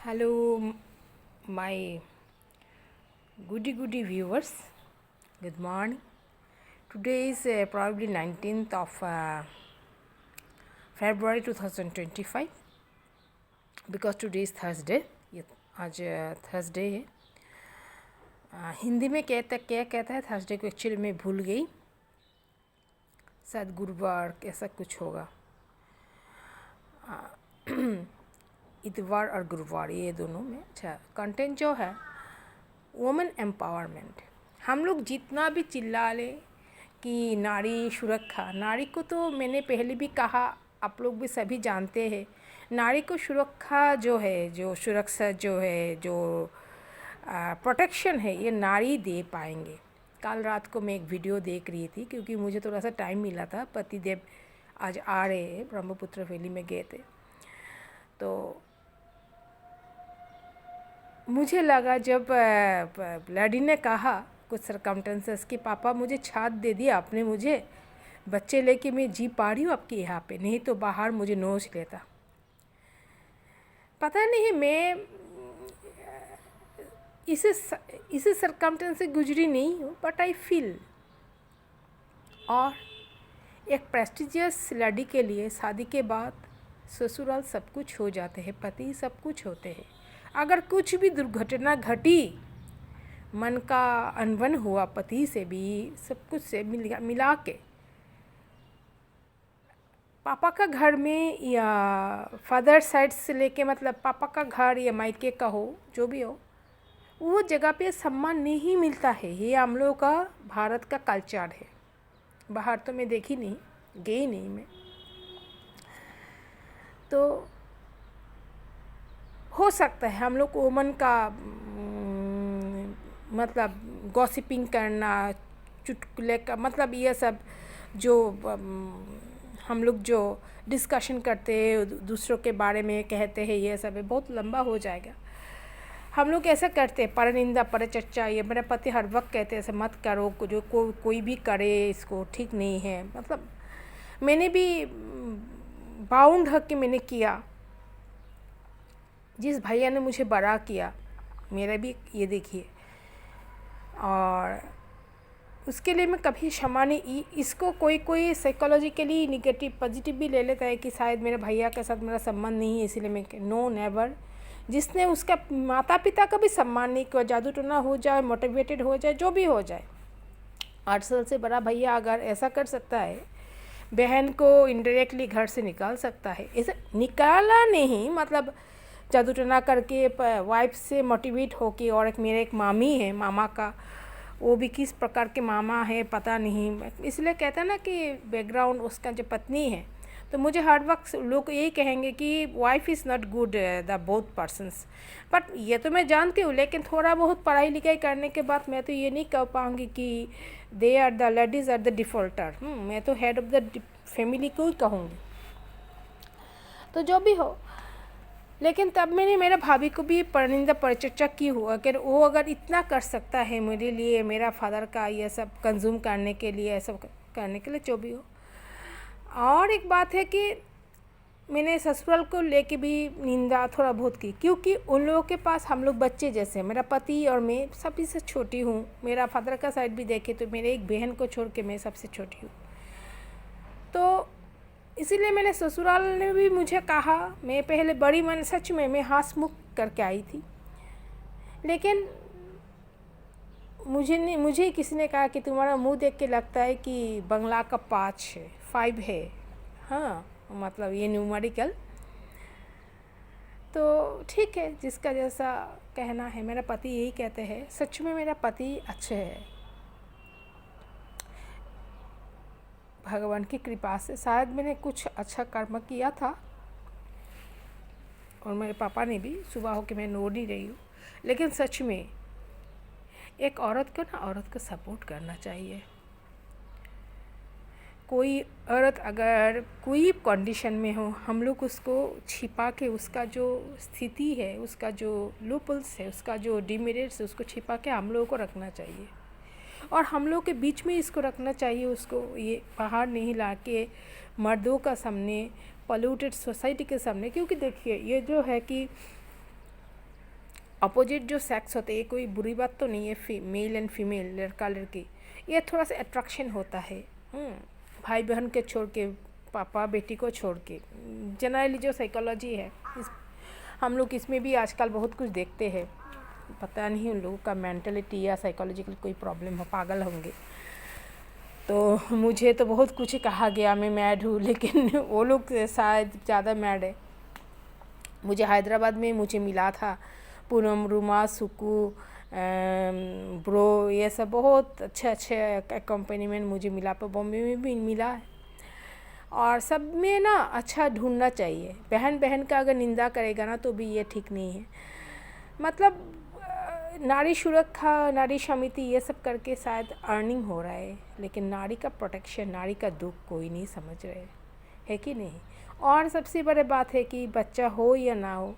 Hello, my goody viewers. Good morning. Today is probably 19th of February 2025 because today is Thursday. ये आज Thursday है। हिंदी में क्या कहता है थर्सडे को, एक्चुअली मैं भूल गई, शायद गुरुवार ऐसा कुछ होगा। इतवार और गुरुवार ये दोनों में। अच्छा, कंटेंट जो है वुमेन एम्पावरमेंट। हम लोग जितना भी चिल्ला ले कि नारी सुरक्षा, नारी को तो मैंने पहले भी कहा, आप लोग भी सभी जानते हैं, नारी को सुरक्षा जो है, जो सुरक्षा जो है, जो प्रोटेक्शन है, ये नारी दे पाएंगे। कल रात को मैं एक वीडियो देख रही थी क्योंकि मुझे थोड़ा सा टाइम मिला था, पतिदेव आज आ रहे हैं, ब्रह्मपुत्र वैली में गए थे, तो मुझे लगा जब लड़ी ने कहा कुछ सरकमटेंसेस कि पापा मुझे छात दे दिया आपने, मुझे बच्चे लेके मैं जी पा रही हूँ आपके यहाँ पे, नहीं तो बाहर मुझे नोच लेता। पता नहीं मैं इसे सरकमटेंस से गुजरी नहीं हूँ, बट आई फील। और एक प्रेस्टिजियस लड़ी के लिए शादी के बाद ससुराल सब कुछ हो जाते हैं, पति सब कुछ होते हैं। अगर कुछ भी दुर्घटना घटी, मन का अनबन हुआ पति से भी, सब कुछ से मिला के पापा का घर में या फादर साइड से लेके, मतलब पापा का घर या मायके का हो, जो भी हो, वो जगह पे सम्मान नहीं मिलता है। ये हम लोगों का भारत का कल्चर है। बाहर तो मैं देखी नहीं, गई नहीं मैं, तो हो सकता है हम लोग वुमन का मतलब गॉसिपिंग करना, चुटकुले का, मतलब ये सब जो हम लोग जो डिस्कशन करते हैं, दूसरों के बारे में कहते हैं, ये सब है, बहुत लंबा हो जाएगा। हम लोग ऐसा करते हैं, परनिंदा परचर्चा, ये मेरे पति हर वक्त कहते हैं ऐसे मत करो, जो कोई भी करे इसको ठीक नहीं है। मतलब मैंने भी बाउंड हक के मैंने किया, जिस भैया ने मुझे बड़ा किया, मेरा भी ये देखिए, और उसके लिए मैं कभी क्षमा नहीं। इसको कोई साइकोलॉजिकली निगेटिव पॉजिटिव भी ले लेता है कि शायद मेरे भैया के साथ मेरा सम्मान नहीं है, इसीलिए मैं, नो नेवर। जिसने उसका माता पिता का भी सम्मान नहीं किया, जादू टोना हो जाए, मोटिवेटेड हो जाए, जो भी हो जाए, 8 साल से बड़ा भैया अगर ऐसा कर सकता है, बहन को इनडायरेक्टली घर से निकाल सकता है, ऐसे निकाला नहीं, मतलब जादू टोना करके वाइफ से मोटिवेट होके। और एक मेरे एक मामी है, मामा का, वो भी किस प्रकार के मामा है पता नहीं, इसलिए कहता है ना कि बैकग्राउंड उसका जो पत्नी है, तो मुझे हर वक्त लोग यही कहेंगे कि wife is not good the both persons, but ये तो मैं जानती हूँ। लेकिन थोड़ा बहुत पढ़ाई लिखाई करने के बाद मैं तो ये नहीं कह पाऊँगी कि they are the ladies are the defaulter. मैं तो हेड ऑफ द फैमिली को ही कहूँगी, तो जो भी हो। लेकिन तब मैंने मेरा भाभी को भी परनिंदा परिचर्चा की हुआ कि वो अगर इतना कर सकता है मेरे लिए, मेरा फादर का ये सब कंज्यूम करने के लिए, ये सब करने के लिए, जो भी हो। और एक बात है कि मैंने ससुराल को लेके भी निंदा थोड़ा बहुत की, क्योंकि उन लोगों के पास हम लोग बच्चे जैसे हैं। मेरा पति और मैं सभी से छोटी हूँ। मेरा फादर का साइड भी देखे तो मेरे एक बहन को छोड़ के मैं सबसे छोटी हूँ, तो इसीलिए मैंने ससुराल ने भी मुझे कहा, मैं पहले बड़ी मन, सच में मैं हंसमुख करके आई थी, लेकिन मुझे किसी ने कहा कि तुम्हारा मुंह देख के लगता है कि बंगला का 5 है। हाँ, मतलब ये न्यूमेरिकल, तो ठीक है, जिसका जैसा कहना है। मेरा पति यही कहते हैं, सच में मेरा पति अच्छे है, भगवान की कृपा से। शायद मैंने कुछ अच्छा कर्म किया था, और मेरे पापा ने भी, सुबह हो के मैं रो नहीं रही हूँ, लेकिन सच में एक औरत को ना, औरत को सपोर्ट करना चाहिए। कोई औरत अगर कोई कंडीशन में हो, हम लोग उसको छिपा के, उसका जो स्थिति है, उसका जो लूपल्स है, उसका जो डिमेरिट्स है, उसको छिपा के हम लोगों को रखना चाहिए, और हम लोग के बीच में इसको रखना चाहिए। उसको ये बाहर नहीं ला के मर्दों का सामने, पॉल्यूटेड सोसाइटी के सामने। क्योंकि देखिए, ये जो है कि अपोजिट जो सेक्स होते हैं, ये कोई बुरी बात तो नहीं है, मेल एंड फीमेल, लड़का लड़की, ये थोड़ा सा अट्रैक्शन होता है। भाई बहन के छोड़ के, पापा बेटी को छोड़ के, जनरली जो साइकोलॉजी है हम लोग इसमें भी आजकल बहुत कुछ देखते हैं। पता नहीं उन लोगों का मेंटलिटी या साइकोलॉजिकल कोई प्रॉब्लम हो, पागल होंगे। तो मुझे तो बहुत कुछ कहा गया, मैं मैड हूँ, लेकिन वो लोग शायद ज़्यादा मैड है। मुझे हैदराबाद में मुझे मिला था पूनम, रूमा, सुकू, ब्रो, ये सब बहुत अच्छे कंपनीमेंट मुझे मिला, पर बॉम्बे में भी मिला है। और सब में ना अच्छा ढूंढना चाहिए। बहन बहन का अगर निंदा करेगा ना तो भी ये ठीक नहीं है। मतलब नारी सुरक्षा, नारी समिति, ये सब करके शायद अर्निंग हो रहा है, लेकिन नारी का प्रोटेक्शन, नारी का दुख कोई नहीं समझ रहे, है कि नहीं। और सबसे बड़ी बात है कि बच्चा हो या ना हो,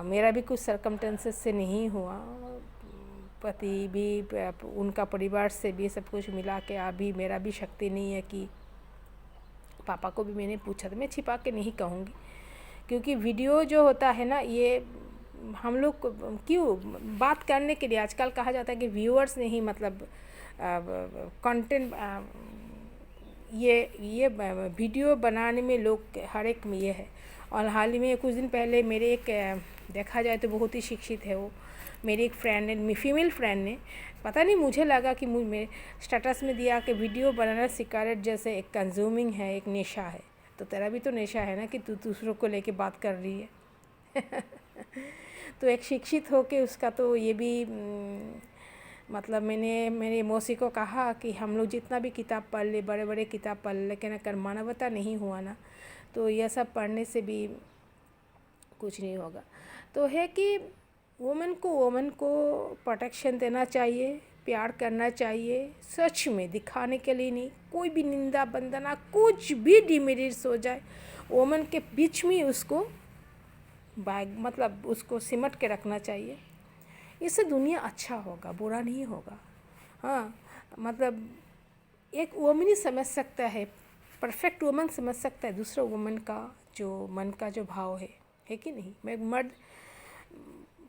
मेरा भी कुछ सरकमटेंसेस से नहीं हुआ, पति भी, उनका परिवार से भी सब कुछ मिला के अभी मेरा भी शक्ति नहीं है कि पापा को भी मैंने पूछा था, मैं छिपा के नहीं कहूँगी, क्योंकि वीडियो जो होता है ना, ये हम लोग क्यों बात करने के लिए, आजकल कहा जाता है कि व्यूअर्स नहीं, मतलब कंटेंट, ये वीडियो बनाने में लोग हर एक में ये है। और हाल ही में कुछ दिन पहले मेरे एक, देखा जाए तो बहुत ही शिक्षित है वो, मेरी एक फ्रेंड ने, फीमेल फ्रेंड ने, पता नहीं मुझे लगा कि मेरे स्टेटस में दिया कि वीडियो बनाना सिगारेट जैसे एक कंज्यूमिंग है, एक नशा है। तो तेरा भी तो नशा है ना कि तू दूसरों को लेके बात कर रही है। तो एक शिक्षित होके उसका तो ये भी मतलब मैंने मेरे मौसी को कहा कि हम लोग जितना भी किताब पढ़ ले, बड़े बड़े किताब पढ़ ले, लेकिन अगर मानवता नहीं हुआ ना तो यह सब पढ़ने से भी कुछ नहीं होगा। तो है कि वुमेन को प्रोटेक्शन देना चाहिए, प्यार करना चाहिए, सच में दिखाने के लिए नहीं। कोई भी निंदा बंदना कुछ भी डिमेरिट्स हो जाए, वुमेन के बीच में उसको मतलब उसको सिमट के रखना चाहिए। इससे दुनिया अच्छा होगा, बुरा नहीं होगा। हाँ, मतलब एक वुमन ही समझ सकता है, परफेक्ट वुमन समझ सकता है दूसरा वुमन का जो मन का जो भाव है कि नहीं। मैं मर्द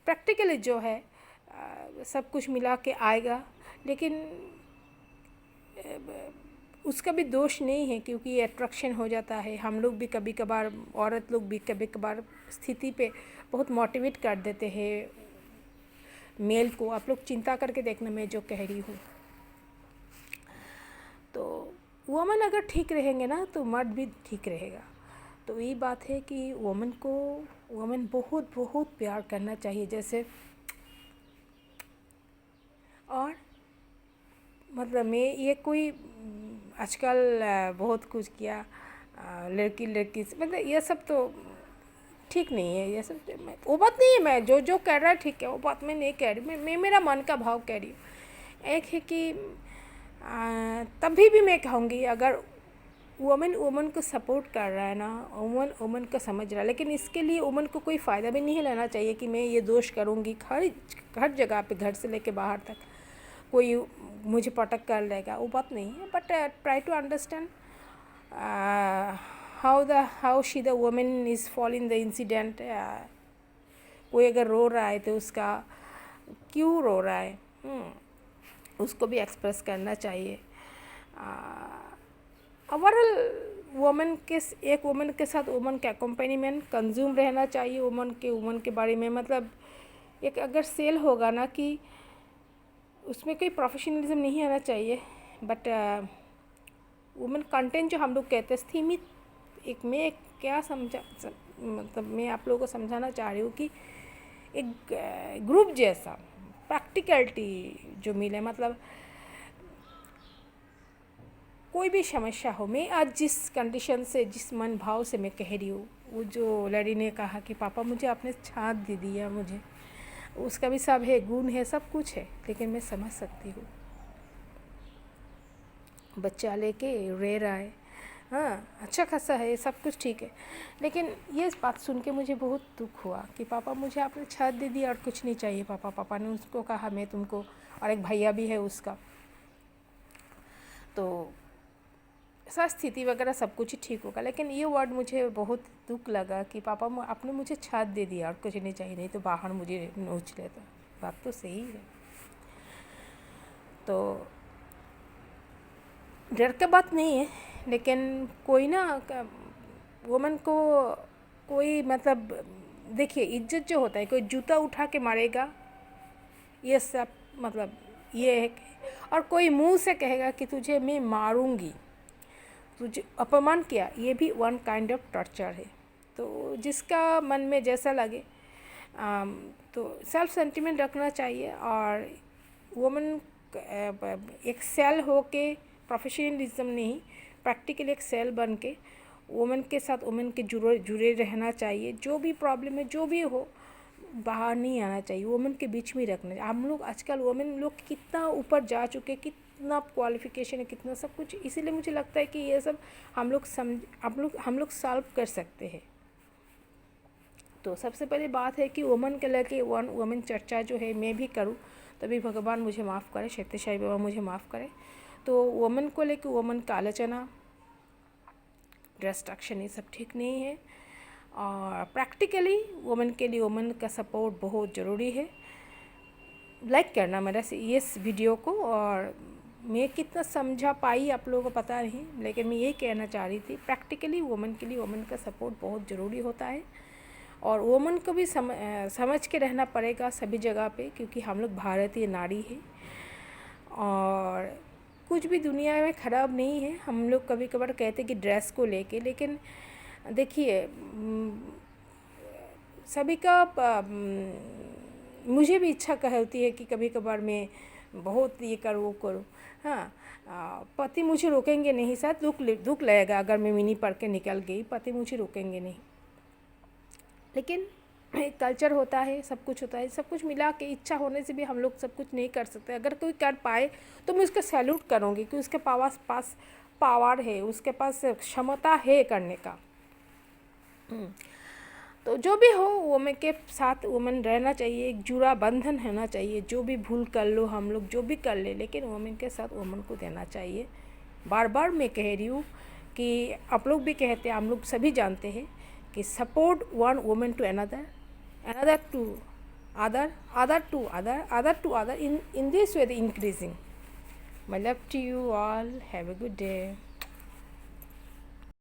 प्रैक्टिकली जो है सब कुछ मिला के आएगा, लेकिन उसका भी दोष नहीं है, क्योंकि अट्रैक्शन हो जाता है। हम लोग भी कभी कभार, औरत लोग भी कभी कभार स्थिति पे बहुत मोटिवेट कर देते हैं मेल को। आप लोग चिंता करके देखना मैं जो कह रही हूँ। तो वुमन अगर ठीक रहेंगे ना तो मर्द भी ठीक रहेगा। तो ये बात है कि वुमन बहुत बहुत प्यार करना चाहिए, जैसे। और मतलब मैं ये कोई आजकल बहुत कुछ किया लड़की से, मतलब ये सब तो ठीक नहीं है। ये सब वो बात नहीं है, मैं जो कह रहा है ठीक है, वो बात मैं नहीं कह रही, मैं मेरा मन का भाव कह रही हूँ। एक है कि तभी भी मैं कहूँगी, अगर वुमन को सपोर्ट कर रहा है ना, वुमन को समझ रहा है, लेकिन इसके लिए वुमन को कोई फ़ायदा भी नहीं लेना चाहिए कि मैं ये दोष करूँगी। हर जगह पे, घर से लेके बाहर तक कोई मुझे प्रोटेक्ट कर लेगा, वो बात नहीं है। But try to understand how she the woman is fall in the incident. कोई अगर रो रहा है तो उसका क्यों रो रहा है, उसको भी एक्सप्रेस करना चाहिए। ओवरऑल एक वुमन के साथ वुमन का अकम्पेनिमेंट कंज्यूम रहना चाहिए। वुमन के बारे में मतलब एक अगर सेल होगा ना कि उसमें कोई प्रोफेशनलिज्म नहीं आना चाहिए, बट वुमन कंटेंट जो हम लोग कहते हैं सीमित, एक मैं क्या मतलब मैं आप लोगों को समझाना चाह रही हूँ कि एक ग्रुप जैसा प्रैक्टिकलिटी जो मिले। मतलब कोई भी समस्या हो, मैं आज जिस कंडीशन से, जिस मन भाव से मैं कह रही हूँ, वो जो लड़ी ने कहा कि पापा मुझे आपने छाँट दे दिया, मुझे उसका भी सब है, गुण है, सब कुछ है, लेकिन मैं समझ सकती हूँ। बच्चा लेके रे रहा है, हाँ अच्छा खासा है, सब कुछ ठीक है, लेकिन ये बात सुन के मुझे बहुत दुख हुआ कि पापा मुझे आपने छाँट दे दिया और कुछ नहीं चाहिए। पापा ने उसको कहा मैं तुमको, और एक भैया भी है उसका। तो सब स्थिति वगैरह सब कुछ ही ठीक होगा। लेकिन ये वर्ड मुझे बहुत दुख लगा कि पापा आपने मुझे छत दे दिया और कुछ नहीं चाहिए, नहीं तो बाहर मुझे नोच लेता। बात तो सही है। तो डर का बात नहीं है, लेकिन कोई ना वुमन को कोई मतलब देखिए इज्जत जो होता है, कोई जूता उठा के मारेगा ये सब मतलब ये है और कोई मुंह से कहेगा कि तुझे मैं मारूंगी, तुझे अपमान किया, ये भी वन काइंड ऑफ टॉर्चर है। तो जिसका मन में जैसा लगे तो सेल्फ सेंटिमेंट रखना चाहिए और वुमन एक सेल हो के प्रोफेशनलिज्म नहीं, प्रैक्टिकली एक सेल बन के वुमेन के साथ वुमेन के जुड़े रहना चाहिए। जो भी प्रॉब्लम है जो भी हो बाहर नहीं आना चाहिए, वुमेन के बीच में रखना चाहिए। हम लोग आजकल वुमेन लोग कितना ऊपर जा चुके, कितना क्वालिफिकेशन है, कितना सब कुछ, इसीलिए मुझे लगता है कि ये सब हम लोग सॉल्व कर सकते हैं। तो सबसे पहली बात है कि वुमेन के लेके वुमेन चर्चा जो है मैं भी करूँ तभी भगवान मुझे माफ़ करे, सत्य साईं बाबा मुझे माफ़ करे। तो वुमेन को लेके वुमेन का आलोचना, डिस्ट्रैक्शन ये सब ठीक नहीं है और प्रैक्टिकली वुमेन के लिए वुमेन का सपोर्ट बहुत ज़रूरी है। लाइक करना मेरा इस वीडियो को, और मैं कितना समझा पाई आप लोगों को पता नहीं, लेकिन मैं ये कहना चाह रही थी प्रैक्टिकली वुमेन के लिए वुमेन का सपोर्ट बहुत ज़रूरी होता है और वुमेन को भी समझ के रहना पड़ेगा सभी जगह पे, क्योंकि हम लोग भारतीय नारी हैं और कुछ भी दुनिया में ख़राब नहीं है। हम लोग कभी कभार कहते कि ड्रेस को लेके, लेकिन देखिए सभी का मुझे भी इच्छा होती है कि कभी कभार मैं बहुत ये करूँ वो करूँ। हाँ, पति मुझे रोकेंगे नहीं, शायद दुख लगेगा अगर मैं मिनी पढ़ के निकल गई, पति मुझे रोकेंगे नहीं, लेकिन एक कल्चर होता है, सब कुछ होता है, सब कुछ मिला के इच्छा होने से भी हम लोग सब कुछ नहीं कर सकते। अगर कोई कर पाए तो मैं उसका सैल्यूट करूँगी कि उसके पास पावर है, उसके पास क्षमता है करने का। तो जो भी हो वुमेन के साथ वुमेन रहना चाहिए, एक जुड़ा बंधन होना चाहिए। जो भी भूल कर लो हम लोग जो भी कर ले, लेकिन वुमेन के साथ वुमेन को देना चाहिए। बार बार मैं कह रही हूँ कि आप लोग भी कहते हैं, हम लोग सभी जानते हैं कि support one women to another, another to other in this way the increasing. My love to you all. Have a good day.